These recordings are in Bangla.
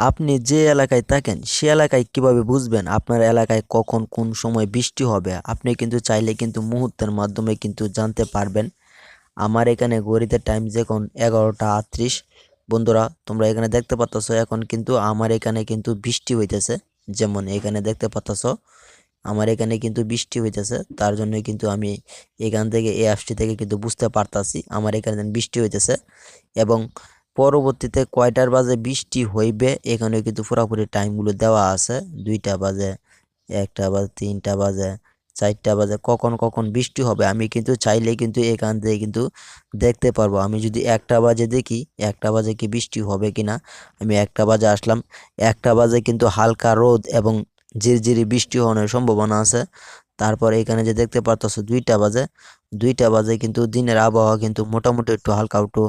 আপনি যে এলাকায় থাকেন সে এলাকায় কিভাবে বুঝবেন আপনার এলাকায় কখন কোন সময় বৃষ্টি হবে? আপনি কিন্তু চাইলে কিন্তু মুহূর্তের মাধ্যমে কিন্তু জানতে পারবেন। আমার এখানে ঘড়িতে টাইম যখন 11টা 38। বন্ধুরা তোমরা এখানে দেখতে পাচ্ছ এখন কিন্তু আমার এখানে কিন্তু বৃষ্টি হইতেছে। যেমন এখানে দেখতে পাচ্ছ আমার এখানে কিন্তু বৃষ্টি হইতেছে, তার জন্য কিন্তু আমি এখান থেকে এই অ্যাপসটি থেকে কিন্তু বুঝতে পারতাছি আমার এখানে বৃষ্টি হইতেছে। এবং পরবর্তীতে কয়টার বাজে বৃষ্টি হইবে এখানে কিন্তু পুরোপুরি টাইমগুলো দেওয়া আছে। 2টা বাজে, 1টা বাজে, 3টা বাজে, 4টা বাজে, কখন কখন বৃষ্টি হবে আমি কিন্তু চাইলে কিন্তু এখান থেকে কিন্তু দেখতে পারবো। আমি যদি 1টা বাজে দেখি 1টা বাজে কি বৃষ্টি হবে কিনা, আমি 1টা বাজে আসলাম, 1টা বাজে কিন্তু হালকা রোদ এবং ঝিরঝিরি বৃষ্টি হওয়ার সম্ভাবনা আছে। তারপর এখানে যে দেখতে পারতেছো 2টা বাজে, 2টা বাজে কিন্তু দিনের আবহাওয়া কিন্তু মোটামুটি একটু হালকা একটু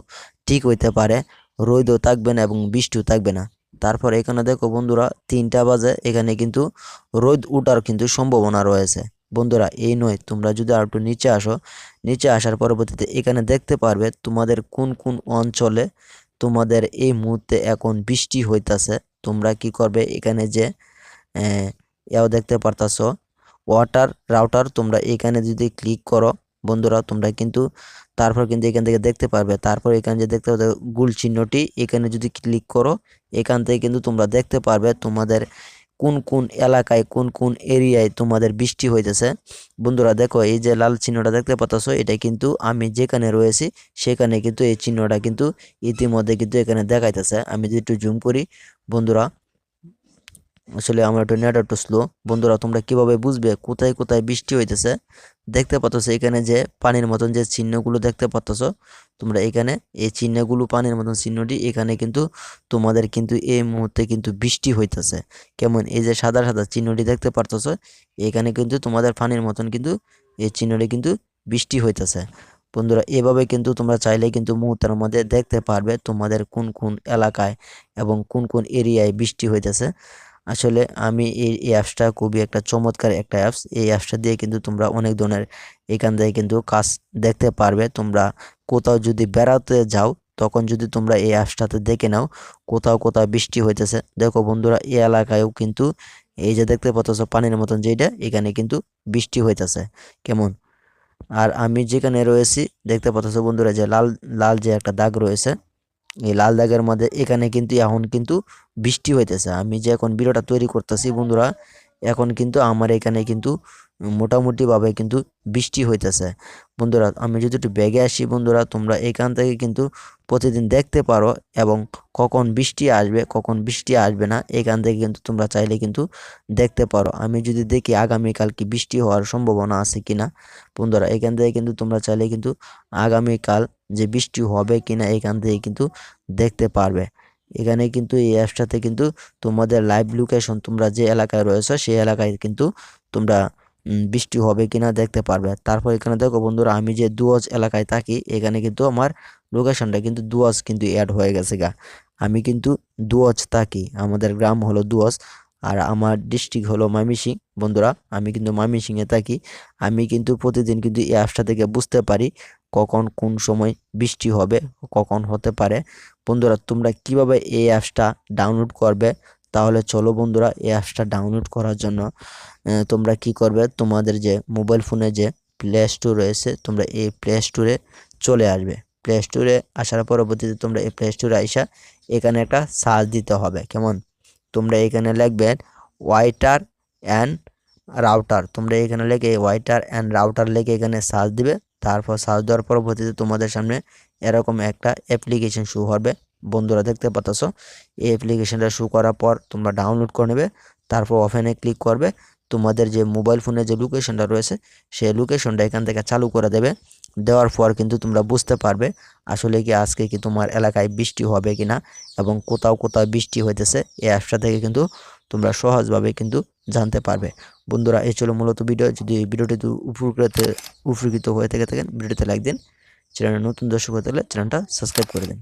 ঠিক হইতে পারে, রোদও থাকবে না এবং বৃষ্টিও থাকবে না। তারপর এখানে দেখো বন্ধুরা 3টা বাজে এখানে কিন্তু রোদ উঠার কিন্তু সম্ভাবনা রয়েছে। বন্ধুরা এই নয়, তোমরা যদি আর একটু নিচে আসো, নিচে আসার পরবর্তীতে এখানে দেখতে পারবে তোমাদের কোন কোন অঞ্চলে তোমাদের এই মুহূর্তে এখন বৃষ্টি হইতাছে। তোমরা কি করবে এখানে যে এও দেখতে পারতাছো ওয়াটার রাউটার, তোমরা এখানে যদি ক্লিক করো বন্ধুরা তোমরা কিন্তু তারপর কিন্তু এখান থেকে দেখতে পারবে। তারপর এখানে যে দেখতে পাবে গুল চিহ্নটি, এখানে যদি ক্লিক করো এখান থেকে কিন্তু তোমরা দেখতে পারবে তোমাদের কোন কোন এলাকায় কোন কোন এরিয়ায় তোমাদের বৃষ্টি হইতেছে। বন্ধুরা দেখো এই যে লাল চিহ্নটা দেখতে পাচ্ছ, এটা কিন্তু আমি যেখানে রয়েছি সেখানে কিন্তু এই চিহ্নটা কিন্তু ইতিমধ্যে কিন্তু এখানে দেখাইতেছে। আমি যদি একটু জুম করি বন্ধুরা, আসলে আমার একটু নেট একটু স্লো। বন্ধুরা তোমরা কিভাবে বুঝবে কোথায় কোথায় বৃষ্টি হইতেছে? দেখতে পাচ্ছ এখানে যে পানির মতন যে চিহ্নগুলো দেখতে পাচ্ছ তোমরা, এখানে এই চিহ্নগুলো পানির মতন চিহ্নটি এখানে কিন্তু তোমাদের কিন্তু এই মুহূর্তে কিন্তু বৃষ্টি হইতেছে। কেমন এই যে সাদা সাদা চিহ্নটি দেখতে পাচ্ছ, এখানে কিন্তু তোমাদের পানির মতন কিন্তু এই চিহ্নটি কিন্তু বৃষ্টি হইতেছে। বন্ধুরা এভাবে কিন্তু তোমরা চাইলে কিন্তু মুহূর্তের মধ্যে দেখতে পারবে তোমাদের কোন কোন এলাকায় এবং কোন কোন এরিয়ায় বৃষ্টি হইতেছে। আসলে আমি এই অ্যাপসটা খুবই একটা চমৎকার একটা অ্যাপস। এই অ্যাপসটা দিয়ে কিন্তু তোমরা অনেক ধরনের এখান থেকে কিন্তু কাজ দেখতে পারবে। তোমরা কোথাও যদি বেড়াতে যাও তখন যদি তোমরা এই অ্যাপসটাতে দেখে নাও কোথাও কোথাও বৃষ্টি হইতেছে। দেখো বন্ধুরা এই এলাকায়ও কিন্তু এই যে দেখতে পাচ্ছ পানির মতন যেটা এখানে কিন্তু বৃষ্টি হইতেছে। কেমন আর আমি যেখানে রয়েছি দেখতে পাচ্ছ বন্ধুরা যে লাল লাল যে একটা দাগ রয়েছে, এই লাল দাগের মধ্যে এখানে কিন্তু এখন কিন্তু বৃষ্টি হইতেছে। আমি যে এখন ভিডিওটা তৈরি করতেছি বন্ধুরা, এখন কিন্তু আমার এখানে কিন্তু মোটামুটি ভাবে কিন্তু বৃষ্টি হইতেছে। বন্ধুরা আমি যদি একটু ব্যাগে আসি বন্ধুরা, তোমরা এখান থেকে কিন্তু প্রতিদিন দেখতে পারো এবং কখন বৃষ্টি আসবে কখন বৃষ্টি আসবে না এখান থেকে কিন্তু তোমরা চাইলে কিন্তু দেখতে পারো। আমি যদি দেখি আগামীকাল কি বৃষ্টি হওয়ার সম্ভাবনা আছে কিনা বন্ধুরা, এখান থেকে কিন্তু তোমরা চাইলে কিন্তু আগামীকাল যে বৃষ্টি হবে কিনা এখান থেকে কিন্তু দেখতে পারবে। এখানে কিন্তু এই অ্যাপসটাতে কিন্তু তোমাদের লাইভ লোকেশন তোমরা যে এলাকায় রয়েছে সেই এলাকায় কিন্তু তোমরা বৃষ্টি হবে কিনা দেখতে পারবে। তারপর এখানে দেখো বন্ধুরা আমি যে দুয়াজ এলাকায় থাকি এখানে কিন্তু আমার লোকেশনটা কিন্তু দুয়াজ কিন্তু অ্যাড হয়ে গেছে গা। আমি কিন্তু দুয়াজ থাকি, আমাদের গ্রাম হলো দুয়াজ আর আমার ডিস্ট্রিক্ট হলো ময়মনসিংহ। বন্ধুরা আমি কিন্তু ময়মনসিংহে থাকি। আমি কিন্তু প্রতিদিন কিন্তু এই অ্যাপসটা থেকে বুঝতে পারি কখন কোন সময় বৃষ্টি হবে, কখন হতে পারে। বন্ধুরা তোমরা কিভাবে এই অ্যাপসটা ডাউনলোড করবে? তাহলে চলো বন্ধুরা এই অ্যাপসটা ডাউনলোড করার জন্য তোমরা কি করবে, তোমাদের যে মোবাইল ফোনে যে প্লে স্টোর রয়েছে তোমরা এই প্লে স্টোরে চলে আসবে। প্লে স্টোরে আসার পরবর্তীতে তোমরা এই প্লে স্টোরে আইসা এখানে একটা সার্চ দিতে হবে। কেমন তোমরা এখানে লিখবেন ওয়াইটার অ্যান্ড রাউটার, তোমরা এখানে লিখে ওয়াইটার অ্যান্ড রাউটার লিখে এখানে সার্চ দিবে। তারপর সার্চ দেওয়ার পরবর্তীতে তোমাদের সামনে এরকম একটা অ্যাপ্লিকেশন শো হবে। বন্ধুরা দেখতে পাচ্ছ এই অ্যাপ্লিকেশনটা শো করার পর তোমরা ডাউনলোড করে নেবে। তারপর ওপেনে ক্লিক করবে, তোমাদের যে মোবাইল ফোনে যে লোকেশনটা রয়েছে সেই লোকেশনটা এখান থেকে চালু করে দেবে। দেওয়ার পর কিন্তু তোমরা বুঝতে পারবে আসলে কি আজকে কি তোমার এলাকায় বৃষ্টি হবে কিনা এবং কোথাও কোথাও বৃষ্টি হইতেছে। এই অ্যাপসটা থেকে কিন্তু তোমরা সহজভাবে কিন্তু জানতে পারবে। বন্ধুরা এই ছিল মূলত ভিডিও। যদি ভিডিওটি উপকৃত হয়ে থেকে থাকেন ভিডিওতে লাইক দিন, চ্যানেলে নতুন দর্শক হয়ে থাকলে চ্যানেলটা সাবস্ক্রাইব করে দিন।